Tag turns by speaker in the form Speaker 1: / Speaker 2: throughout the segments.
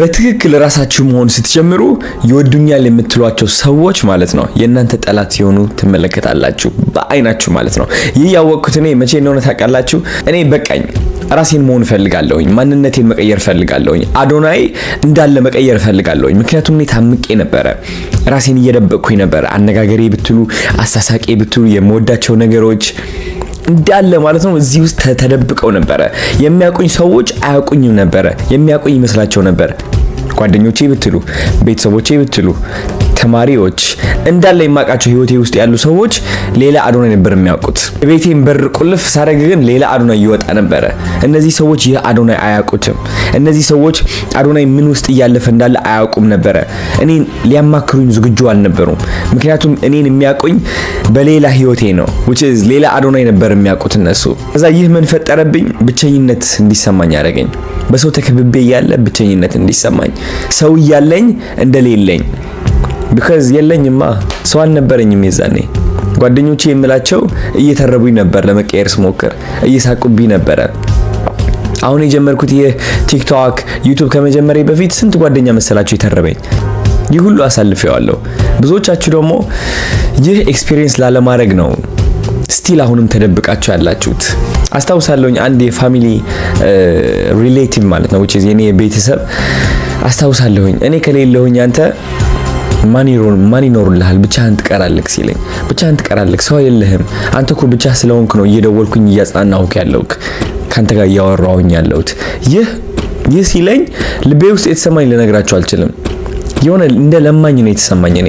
Speaker 1: በትክክል ራሳችሁ መሆን ስትጀምሩ ይወዱኛል የምትሏቸው ሰዎች ማለት ነው የእናንተ ጠላት ሲሆኑ ትመለከታላችሁ በአይናችሁ ማለት ነው። ይህ ያወቅኩት እኔ መቼ እንደሆነ ታውቃላችሁ? እኔ በቃኝ ራሴን መሆን ፈልጋለሁኝ፣ ማንነቴን መቀየር ፈልጋለሁኝ፣ አዶናይ እንዳለ መቀየር ፈልጋለሁኝ። ምክንያቱም እኔ ታምቄ ነበረ፣ ራሴን እየደበቅኩኝ ነበረ። አነጋገሬ ብትሉ፣ አሳሳቄ ብትሉ፣ የምወዳቸው ነገሮች እንዳለ ማለት ነው እዚህ ውስጥ ተደብቀው ነበረ። የሚያውቁኝ ሰዎች አያውቁኝም ነበረ፣ የሚያውቁኝ ይመስላቸው ነበር። ጓደኞቼ ብትሉ፣ ቤተሰቦቼ ብትሉ፣ ተማሪዎች እንዳለ የማውቃቸው ህይወቴ ውስጥ ያሉ ሰዎች ሌላ አዶናይ ነበር የሚያውቁት። ቤቴን በር ቁልፍ ሳረግ ግን ሌላ አዶናይ ይወጣ ነበረ። እነዚህ ሰዎች ይህ አዶናይ አያውቁትም። እነዚህ ሰዎች አዶናይ ምን ውስጥ እያለፈ እንዳለ አያውቁም ነበረ። እኔን ሊያማክሩኝ ዝግጁ አልነበሩም። ምክንያቱም እኔን የሚያውቁኝ በሌላ ህይወቴ ነው፣ which is ሌላ አዶናይ ነበር የሚያውቁት እነሱ። ከዛ ይህ ምን ፈጠረብኝ? ብቸኝነት እንዲሰማኝ ያደረገኝ። በሰው ተከብቤ እያለ ብቸኝነት እንዲሰማኝ፣ ሰው እያለኝ እንደሌለኝ because የለኝማ ሰው አልነበረኝም የዛኔ። ጓደኞቼ የምላቸው እየተረቡኝ ነበር ለመቀየር ስሞክር፣ እየሳቁብኝ ነበረ። አሁን የጀመርኩት የቲክቶክ ዩቲዩብ ከመጀመሪያ በፊት ስንት ጓደኛ መሰላችሁ የተረበኝ? ይህ ሁሉ አሳልፌዋለሁ። ብዙዎቻችሁ ደግሞ ይህ ኤክስፒሪየንስ ላለማድረግ ነው ስቲል አሁንም ተደብቃችሁ ያላችሁት። አስታውሳለሁኝ አንድ የፋሚሊ ሪሌቲቭ ማለት ነው which is የኔ ቤተሰብ አስታውሳለሁኝ እኔ ከሌለሁኝ አንተ ማን ይኖርልሃል? ብቻህን ትቀራለህ ሲለኝ፣ ብቻህን ትቀራለህ፣ ሰው የለህም፣ አንተ እኮ ብቻ ስለሆንክ ነው እየደወልኩኝ እያጽናናሁክ ያለውክ፣ ካንተ ጋር እያወራሁኝ ያለሁት። ይህ ሲለኝ ልቤ ውስጥ የተሰማኝ ልነግራችሁ አልችልም። የሆነ እንደ ለማኝ ነው የተሰማኝ። እኔ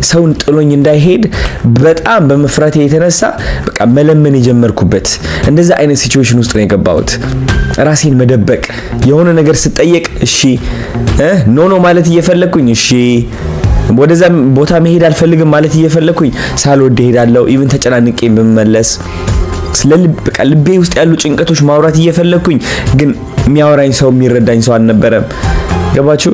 Speaker 1: ሰውን ጥሎኝ እንዳይሄድ በጣም በመፍራቴ የተነሳ በቃ መለመን የጀመርኩበት እንደዛ አይነት ሲቹዌሽን ውስጥ ነው የገባሁት። ራሴን መደበቅ፣ የሆነ ነገር ስጠየቅ እሺ ኖ ማለት እየፈለኩኝ እሺ ወደዛ ቦታ መሄድ አልፈልግም ማለት እየፈለኩኝ ሳልወድ ሄዳለሁ። ኢቭን ተጨናንቄ በመመለስ በቃ ልቤ ውስጥ ያሉ ጭንቀቶች ማውራት እየፈለኩኝ ግን የሚያወራኝ ሰው የሚረዳኝ ሰው አልነበረም። ገባችሁ?